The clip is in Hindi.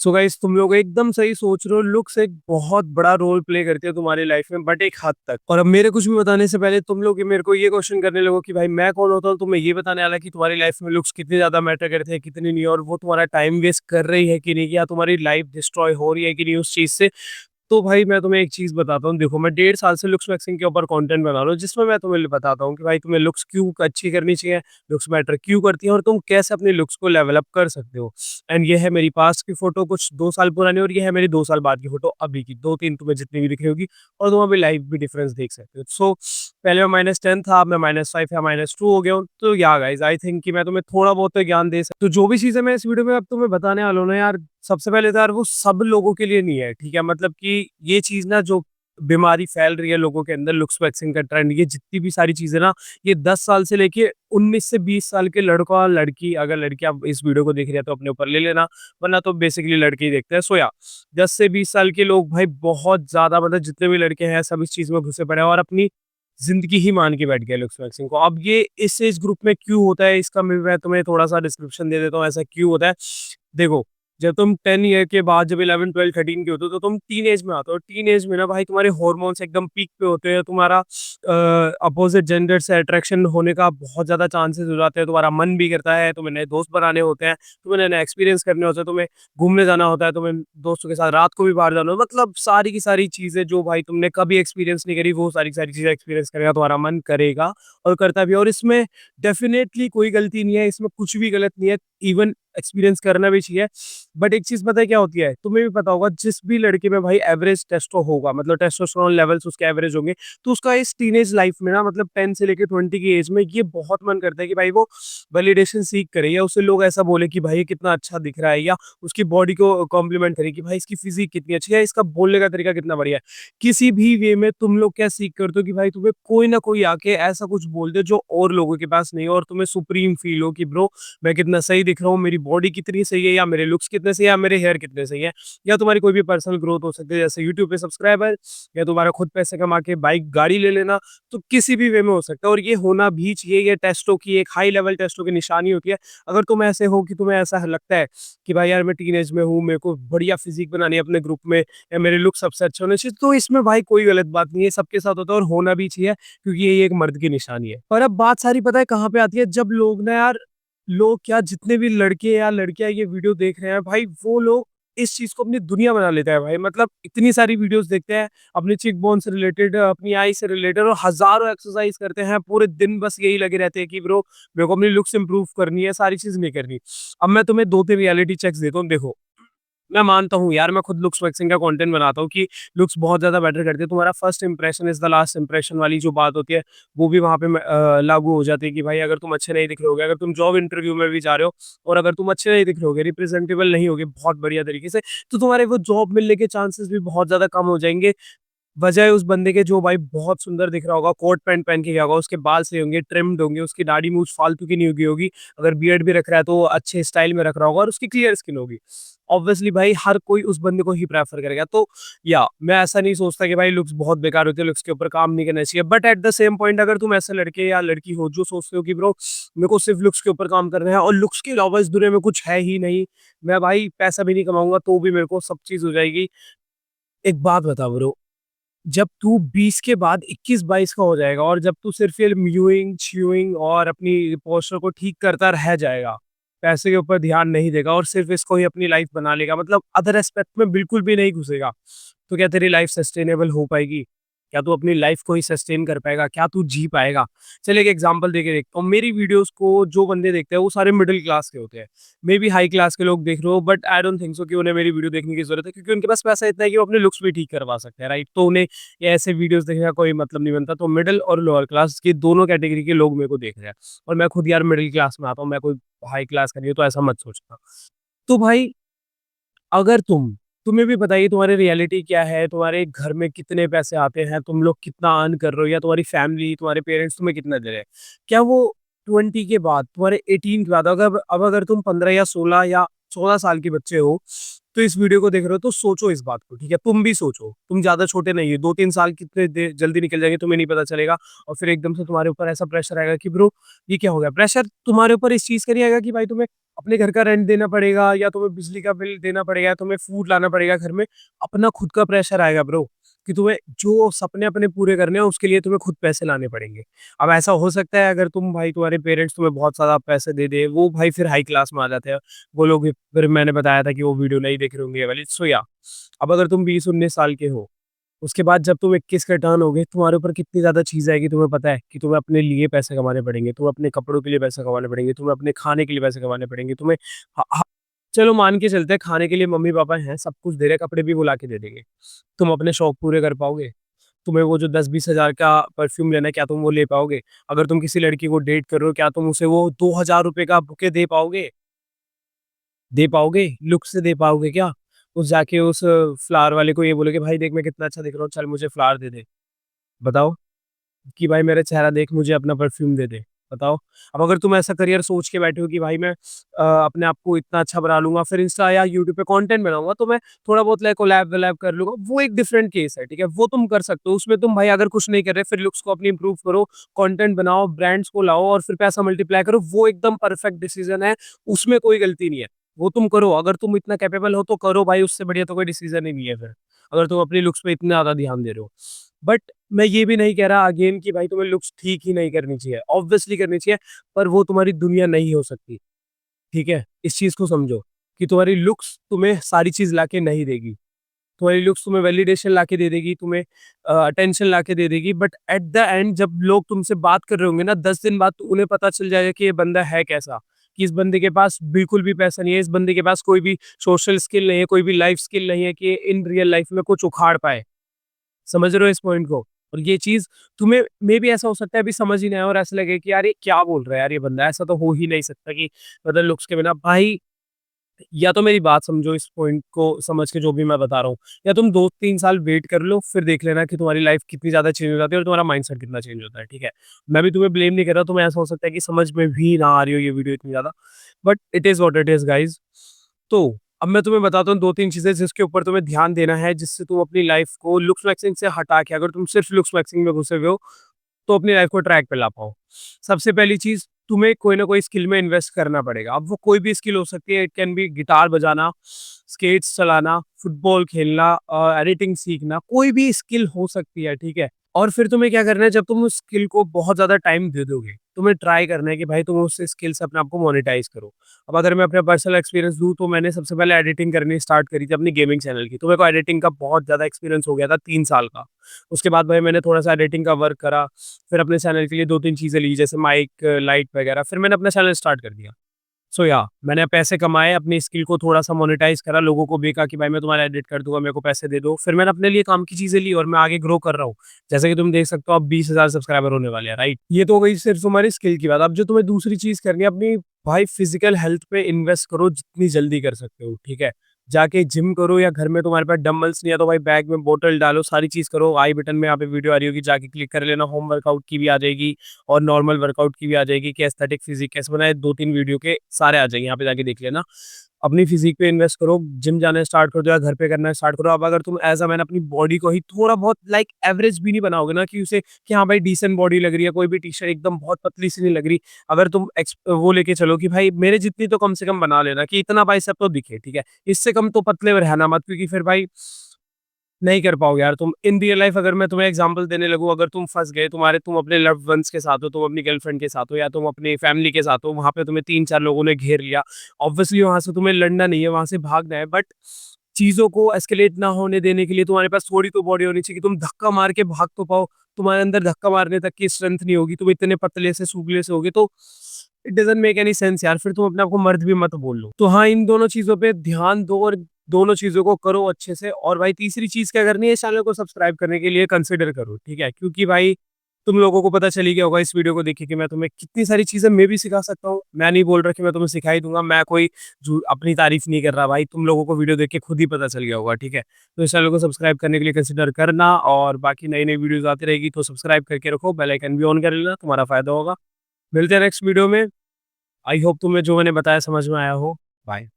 सो गाइस तुम लोग एकदम सही सोच रहे हो। लुक्स एक बहुत बड़ा रोल प्ले करती है तुम्हारी लाइफ में, बट एक हद तक। और अब मेरे कुछ भी बताने से पहले तुम लोग मेरे को ये क्वेश्चन करने लगो कि भाई मैं कौन होता हूँ। तो मैं ये बताने वाला कि तुम्हारी लाइफ में लुक्स कितनी ज्यादा मैटर करते हैं कितनी नहीं, और वो तुम्हारा टाइम वेस्ट कर रही है कि नहीं, या तुम्हारी लाइफ डिस्ट्रॉय हो रही है कि नहीं उस चीज से। तो भाई मैं तुम्हें एक चीज बताता हूँ। देखो, मैं 1.5 साल से लुक्स वैक्सिंग के ऊपर कंटेंट बना रहा हूँ, जिसमें मैं तुम्हें बताता हूँ कि भाई तुम्हें लुक्स क्यों अच्छी करनी चाहिए, लुक्स मैटर क्यों करती है, और तुम कैसे अपने लुक्स को लेवल अप कर सकते हो। एंड ये है मेरी पास्ट की फोटो, कुछ 2 साल पुरानी, और ये है मेरी 2 साल बाद की फोटो अभी की, 2-3 तुम्हें जितनी भी दिखी होगी। और तुम अभी लाइव भी डिफरेंस देख सकते हो। सो पहले मैं -10 था, अब मैं -5 या -2 हो गया हूँ। तो या गाइज आई थिंक कि मैं तुम्हें थोड़ा बहुत तो ज्ञान दे सकता। तो जो भी चीजें मैं इस वीडियो में अब तुम्हें बताने वाला हूँ ना यार, सबसे पहले तो यार वो सब लोगों के लिए नहीं है, ठीक है। मतलब कि ये चीज ना, जो बीमारी फैल रही है लोगों के अंदर, लुक्स वैक्सिंग का ट्रेंड, ये जितनी भी सारी चीजें ना, ये 10 साल से लेके 19 से 20 साल के लड़का और लड़की, अगर लड़की आप इस वीडियो को देख रही है तो अपने ऊपर ले लेना, वरना तो बेसिकली लड़के ही देखते हैं। सो या 10 से 20 साल के लोग भाई बहुत ज्यादा, मतलब जितने भी लड़के हैं सब इस चीज में घुसे पड़े हैं, और अपनी जिंदगी ही मान के बैठ गए लुक्स वैक्सिंग को। अब ये इस एज ग्रुप में क्यों होता है, इसका मैं तुम्हें थोड़ा सा डिस्क्रिप्शन दे देता हूँ, ऐसा क्यों होता है। देखो, जब तुम 10 ईयर के बाद, जब 11, 12, 13 के होते हो, तो तुम टीन एज में आते हो। टीन एज में ना भाई तुम्हारे हॉर्मोन्स एकदम पीक पे होते हैं, तुम्हारा अपोजिट जेंडर से अट्रैक्शन होने का बहुत ज्यादा चांसेस हो जाते हैं, तुम्हारा मन भी करता है, तुम्हें नए दोस्त बनाने होते हैं, तुम्हें नए नए एक्सपीरियंस करने होते हैं, तुम्हें घूमने जाना होता है, तुम्हें दोस्तों के साथ रात को भी बाहर जाना होता है। मतलब सारी की सारी चीजें जो भाई तुमने कभी एक्सपीरियंस नहीं करी, वो सारी की सारी चीजें एक्सपीरियंस करेगा, तुम्हारा मन करेगा और करता भी है। और इसमें डेफिनेटली कोई गलती नहीं है, इसमें कुछ भी गलत नहीं है, इवन एक्सपीरियंस करना भी चाहिए। बट एक चीज पता है क्या होती है, तुम्हें भी पता होगा, जिस भी लड़के में भाई एवरेज टेस्टो होगा, मतलब टेस्टोस्टेरोन लेवल्स उसके एवरेज होंगे, तो उसका इस टीनेज लाइफ में ना, मतलब 10 से लेके 20 की एज में, ये बहुत मन करता है कि भाई वो वैलिडेशन सीख करे, या उसे लोग ऐसा बोले कि भाई ये कितना अच्छा दिख रहा है, या उसकी बॉडी को कॉम्प्लीमेंट करे कि भाई इसकी फिजिक कितनी अच्छी है, इसका बोलने का तरीका कितना बढ़िया है। किसी भी वे में तुम लोग क्या सीख करते हो कि भाई तुम्हें कोई ना कोई आके ऐसा कुछ बोल दे जो और लोगों के पास नहीं हो, और तुम्हें सुप्रीम फील हो कि ब्रो मैं कितना सही दिख रहा हूँ, मेरी बॉडी कितनी सही है, या मेरे लुक्स कितने सही है, या मेरे हेयर कितने सही है, या तुम्हारी कोई भी पर्सनल ग्रोथ हो सकती है, जैसे यूट्यूब पे सब्सक्राइबर, या तुम्हारा खुद पैसे कमा के बाइक गाड़ी ले लेना। तो किसी भी वे में हो सकता है, और ये होना भी चाहिए। ये टेस्टों की, एक हाई लेवल टेस्टों की निशानी होती है। अगर तुम ऐसे हो कि तुम्हें ऐसा लगता है कि भाई यार मैं टीनेज में हूँ, मेरे को बढ़िया फिजिक बनानी है अपने ग्रुप में, या मेरे लुक सबसे अच्छे होने चाहिए, तो इसमें भाई कोई गलत बात नहीं है, सबके साथ होता है, और होना भी चाहिए, क्योंकि ये एक मर्द की निशानी है। और अब बात सारी पता है कहाँ पे आती है, जब लोग ना यार, लोग क्या, जितने भी लड़के या लड़कियां ये वीडियो देख रहे हैं भाई, वो लोग इस चीज को अपनी दुनिया बना लेते हैं भाई। मतलब इतनी सारी वीडियोस देखते हैं अपनी चिक बोन से रिलेटेड, अपनी आई से रिलेटेड, और हजारों एक्सरसाइज करते हैं पूरे दिन, बस यही लगे रहते हैं कि ब्रो मेरे को अपनी लुक्स इंप्रूव करनी है, सारी चीज नहीं करनी। अब मैं तुम्हें 2-3 रियलिटी चेक्स देता हूँ। देखो, मैं मानता हूँ यार, मैं खुद लुक्स वैक्सिंग का कंटेंट बनाता हूँ कि लुक्स बहुत ज्यादा मैटर करते हैं। तुम्हारा first impression is the last impression वाली जो बात होती है, वो भी वहां पे लागू हो जाती है कि भाई अगर तुम अच्छे नहीं दिख रहे होगे, अगर तुम जॉब इंटरव्यू में भी जा रहे हो, और अगर तुम अच्छे नहीं दिख रहे होगे, रिप्रेजेंटेबल नहीं होगे बहुत बढ़िया तरीके से, तो तुम्हारे वो जॉब मिलने के चांसेस भी बहुत ज्यादा कम हो जाएंगे। बजाय उस बंदे के जो भाई बहुत सुंदर दिख रहा होगा, कोट पैंट पहन के गया होगा, उसके बाल सही होंगे, ट्रिम्ड होंगे, उसकी दाढ़ी मूंछ फालतू की नहीं होगी होगी, अगर बियर्ड भी रख रहा है तो वो अच्छे स्टाइल में रख रहा होगा, और उसकी क्लियर स्किन होगी। ऑब्वियसली भाई हर कोई उस बंदे को ही प्रेफर करेगा। तो या मैं ऐसा नहीं सोचता कि भाई लुक्स बहुत बेकार होते हैं, लुक्स के ऊपर काम नहीं करना चाहिए। But at the same point, अगर तुम ऐसे लड़के या लड़की हो जो सोचते हो कि ब्रो मेरे को सिर्फ लुक्स के ऊपर काम करना है, और लुक्स के अलावा इस दुनिया में कुछ है ही नहीं, मैं भाई पैसा भी नहीं कमाऊंगा तो भी मेरे को सब चीज हो जाएगी। एक बात बता ब्रो, जब तू 20 के बाद 21-22 का हो जाएगा, और जब तू सिर्फ ये म्यूइंग च्यूइंग और अपनी पोस्चर को ठीक करता रह जाएगा, पैसे के ऊपर ध्यान नहीं देगा, और सिर्फ इसको ही अपनी लाइफ बना लेगा, मतलब अदर एस्पेक्ट में बिल्कुल भी नहीं घुसेगा, तो क्या तेरी लाइफ सस्टेनेबल हो पाएगी? क्या तू अपनी लाइफ को ही सस्टेन कर पाएगा? क्या तू जी पाएगा? चल एक एग्जांपल देके देखता हूँ। मेरी वीडियोस को जो बंदे देखते हैं वो सारे मिडिल क्लास के होते हैं। मे बी हाई क्लास के लोग देख रहे हो, but I don't think so कि उन्हें मेरी वीडियो देखने की जरूरत है, क्योंकि उनके पास पैसा इतना है कि वो अपने लुक्स भी ठीक करवा सकते हैं, राइट? तो उन्हें ये ऐसे वीडियोस देखने का कोई मतलब नहीं बनता। तो मिडिल और लोअर क्लास के दोनों कैटेगरी के लोग मेरे को देख रहे हैं, और मैं खुद यार मिडिल क्लास में आता हूँ, मैं कोई हाई क्लास का नहीं हूँ, तो ऐसा मत सोचना। तो भाई, अगर तुम्हें भी बताइए तुम्हारी रियलिटी क्या है, तुम्हारे घर में कितने पैसे आते हैं, तुम लोग कितना अर्न कर रहे हो, या तुम्हारी फैमिली, तुम्हारे पेरेंट्स तुम्हें कितना दे रहे हैं, क्या वो 20 के बाद, तुम्हारे 18 के बाद, अगर अब अगर तुम 15 या 16 या 14 साल के बच्चे हो, तो इस वीडियो को देख रहे हो, तो सोचो इस बात को, ठीक है? तुम भी सोचो, तुम ज्यादा छोटे नहीं हो, 2-3 साल कितने जल्दी निकल जाएंगे तुम्हें नहीं पता चलेगा। और फिर एकदम से तुम्हारे ऊपर ऐसा प्रेशर आएगा कि ब्रो ये क्या हो गया। प्रेशर तुम्हारे ऊपर इस चीज का नहीं आएगा कि भाई तुम्हें अपने घर का रेंट देना पड़ेगा या तुम्हें बिजली का बिल देना पड़ेगा या तुम्हें फूड लाना पड़ेगा घर में, अपना खुद का प्रेशर आएगा ब्रो, कि तुम्हें जो सपने अपने पूरे करने हैं उसके लिए तुम्हें खुद पैसे लाने पड़ेंगे। अब ऐसा हो सकता है अगर तुम भाई तुम्हारे पेरेंट्स तुम्हें बहुत ज़्यादा पैसे दे दे, वो भाई फिर हाई क्लास में आ जाते हैं। वो लोग फिर मैंने बताया था कि वो वीडियो नहीं देख रहे होंगे ये वाली। सो या अब अगर तुम 20-19 साल के हो, उसके बाद जब तुम 21 के टर्न होगे, तुम्हारे ऊपर कितनी ज़्यादा चीज़ आएगी तुम्हें पता है कि तुम्हें अपने लिए पैसे कमाने पड़ेंगे, तुम्हें अपने कपड़ों के लिए पैसे कमाने पड़ेंगे, तुम्हें अपने खाने के लिए पैसे कमाने पड़ेंगे, तुम्हें ह ह चलो मान के चलते हैं खाने के लिए मम्मी-पापा हैं, सब कुछ दे रहे हैं, कपड़े भी वो ला के दे देंगे। तुम अपने शौक पूरे कर पाओगे? तुम्हें वो जो 10-20 हज़ार का परफ्यूम लेना है, क्या तुम वो ले पाओगे? अगर तुम किसी लड़की को डेट कर रहे हो, क्या तुम उसे वो 2000 रुपए का बुके दे पाओगे? दे पाओगे? लुक से दे पाओगे क्या? उस जाके उस फ्लावर वाले को ये बोलोगे, "भाई देख मैं कितना अच्छा दिख रहा हूँ, चल मुझे फ्लावर दे दे।" बताओ? कि भाई मेरा चेहरा देख मुझे अपना परफ्यूम दे दे, बताओ? अब अगर तुम ऐसा करियर सोच के बैठे हो कि भाई मैं अपने आप को इतना अच्छा बना लूँगा, फिर इंस्टा या यूट्यूब पे कंटेंट बनाऊँगा, तो मैं थोड़ा बहुत लाइक कोलैब-वोलैब कर लूँगा, वो एक डिफरेंट केस है, ठीक है? वो तुम कर सकते हो, उसमें तुम भाई अगर कुछ नहीं कर रहे, फिर लुक्स को अपनी इम्प्रूव करो, कंटेंट बनाओ, ब्रांड्स को लाओ और फिर पैसा मल्टीप्लाई करो, वो एकदम परफेक्ट डिसीजन है, उसमें कोई गलती नहीं है। वो तुम करो, अगर तुम इतना कैपेबल हो तो करो भाई, उससे बढ़िया तो कोई डिसीजन ही नहीं है फिर, अगर तुम अपनी लुक्स पे इतना ज़्यादा ध्यान दे रहे हो। बट मैं ये भी नहीं कह रहा अगेन कि भाई तुम्हें लुक्स ठीक ही नहीं करनी चाहिए, ऑब्वियसली करनी चाहिए, पर वो तुम्हारी दुनिया नहीं हो सकती, ठीक है? इस चीज़ को समझो कि तुम्हारी लुक्स तुम्हें सारी चीज़ लाके नहीं देगी। तुम्हारी लुक्स तुम्हें वैलिडेशन लाके दे देगी, तुम्हें अटेंशन लाके दे देगी, बट एट द एंड जब लोग तुमसे बात कर रहे होंगे ना 10 दिन बाद, तो उन्हें पता चल जाएगा कि ये बंदा है कैसा, कि इस बंदे के पास बिल्कुल भी पैसा नहीं है, इस बंदे के पास कोई भी सोशल स्किल नहीं है, कोई भी लाइफ स्किल नहीं है कि इन रियल लाइफ में कुछ उखाड़ पाए। समझ रहे हो इस पॉइंट को? और ये चीज़ तुम्हें मेबी ऐसा हो सकता है अभी समझ ही ना आए और ऐसा लगे कि यार ये क्या बोल रहा है यार ये बंदा, ऐसा तो हो ही नहीं सकता कि मतलब लुक्स के बिना भाई, या तो मेरी बात समझो इस पॉइंट को समझ के जो भी मैं बता रहा हूँ, या तुम 2-3 साल वेट कर लो, फिर देख लेना कि तुम्हारी लाइफ कितनी ज़्यादा चेंज हो जाती है और तुम्हारा माइंडसेट कितना चेंज होता है, ठीक है? मैं भी तुम्हें ब्लेम नहीं कर रहा, तुम्हें ऐसा हो सकता है कि समझ में भी ना आ रही हो ये वीडियो इतनी ज़्यादा, but it is what it is guys. तो अब मैं तुम्हें बताता हूँ 2-3 चीज़ें जिसके ऊपर तुम्हें ध्यान देना है, जिससे तुम अपनी लाइफ को लुक्स मैक्सिंग से हटा के, अगर तुम सिर्फ लुक्स मैक्सिंग में घुसे हुए हो, तो अपनी लाइफ को ट्रैक पे ला पाओ। सबसे पहली चीज़, तुम्हें कोई ना कोई स्किल में इन्वेस्ट करना पड़ेगा। अब वो कोई भी स्किल हो सकती है, इट कैन बी गिटार बजाना, स्केट्स चलाना, फुटबॉल खेलना, एडिटिंग सीखना, कोई भी स्किल हो सकती है, ठीक है? और फिर तुम्हें क्या करना है, जब तुम उस स्किल को बहुत ज़्यादा टाइम दे दोगे, तुम्हें ट्राई करना है कि भाई तुम उस स्किल से अपने आप को मोनेटाइज़ करो। अब अगर मैं अपना पर्सनल एक्सपीरियंस दूँ, तो मैंने सबसे पहले एडिटिंग करनी स्टार्ट करी थी अपनी गेमिंग चैनल की। तो मेरे को एडिटिंग का बहुत ज़्यादा एक्सपीरियंस हो गया था 3 साल का। उसके बाद भाई मैंने थोड़ा-सा एडिटिंग का वर्क करा, फिर अपने चैनल के लिए 2-3 चीज़ें ली जैसे माइक, लाइट वगैरह, फिर मैंने अपना चैनल स्टार्ट कर दिया। सो या मैंने पैसे कमाए, अपनी स्किल को थोड़ा-सा मोनेटाइज़ करा, लोगों को बेचा कि भाई मैं तुम्हारा एडिट कर दूँगा, मेरे को पैसे दे दो। फिर मैंने अपने लिए काम की चीज़ें ली और मैं आगे ग्रो कर रहा हूँ। जैसे कि तुम देख सकते हो अब 20,000 सब्सक्राइबर होने वाले हैं, राइट? ये तो हो गई सिर्फ़ तुम्हारी स्किल की बात। अब जो तुम्हें दूसरी चीज़ करनी है, अपनी भाई फिज़िकल हेल्थ पे इन्वेस्ट करो जितनी जल्दी कर सकते हो, ठीक है? जाके जिम करो या घर में तुम्हारे पास डंबल्स नहीं है तो भाई बैग में बोतल डालो, सारी चीज़ करो। आई बटन में यहाँ पे वीडियो आ रही होगी, जाके क्लिक कर लेना। होम वर्कआउट की भी आ जाएगी और नॉर्मल वर्कआउट की भी आ जाएगी कि एस्थेटिक फिजिक कैसे बनाए, 2-3 वीडियो के सारे आ जाएंगे, यहाँ पे जाके देख लेना। अपनी फिजिक पे इन्वेस्ट करो, जिम जाना स्टार्ट कर दो या घर पे करना स्टार्ट करो। अब अगर तुम एज अ मैन अपनी बॉडी को ही थोड़ा बहुत लाइक एवरेज भी नहीं बनाओगे ना, कि उसे कि हाँ भाई डिसेंट बॉडी लग रही है, कोई भी टी शर्ट एकदम बहुत पतली सी नहीं लग रही, अगर तुम वो लेके चलो कि भाई मेरे जितनी तो कम से कम बना लेना, कि इतना बाइसेप तो दिखे, ठीक है? इससे कम तो पतले में रहना मत, क्योंकि फिर भाई नहीं कर पाओगे यार तुम। इन रियल लाइफ अगर मैं तुम्हें एग्जांपल देने लगूँ, अगर तुम फँस गए, तुम अपने लव्ड वन्स के साथ हो, तुम अपनी गर्लफ्रेंड के साथ हो या तुम अपनी फैमिली के साथ हो, वहाँ पे तुम्हें 3-4 लोगों ने घेर लिया। ऑब्वियसली वहाँ से तुम्हें लड़ना नहीं है, वहाँ से भागना है, बट चीज़ों को एस्केलेट ना होने देने के लिए तुम्हारे पास थोड़ी तो बॉडी होनी चाहिए कि तुम धक्का मार के भाग तो पाओ। तुम्हारे अंदर धक्का मारने तक की स्ट्रेंथ नहीं होगी, तुम इतने पतले से सूगले से होगे, तो it doesn't make any sense यार, फिर तुम अपने आप को मर्द भी मत बोल लो। तो हाँ, इन दोनों चीज़ों पे ध्यान दो और दोनों चीज़ों को करो अच्छे से। और भाई तीसरी चीज़ क्या करनी है, इस चैनल को सब्सक्राइब करने के लिए कंसिडर करो, ठीक है? क्योंकि भाई तुम लोगों को पता चल ही गया होगा इस वीडियो को देख के कि मैं तुम्हें कितनी सारी चीज़ें मैं भी सिखा सकता हूँ। मैं नहीं बोल रहा कि मैं तुम्हें सिखा ही दूँगा, मैं कोई अपनी तारीफ़ नहीं कर रहा भाई, तुम लोगों को वीडियो देख के खुद ही पता चल गया होगा, ठीक है? तो इस चैनल को सब्सक्राइब करने के लिए कंसिडर करना और बाकी नई-नई वीडियोज़ आती रहेगी तो सब्सक्राइब करके रखो, बेल आइकन भी ऑन कर लेना, तुम्हारा फ़ायदा होगा। मिलते हैं नेक्स्ट वीडियो में। आई होप तुम्हें जो मैंने बताया समझ में आया हो। बाय।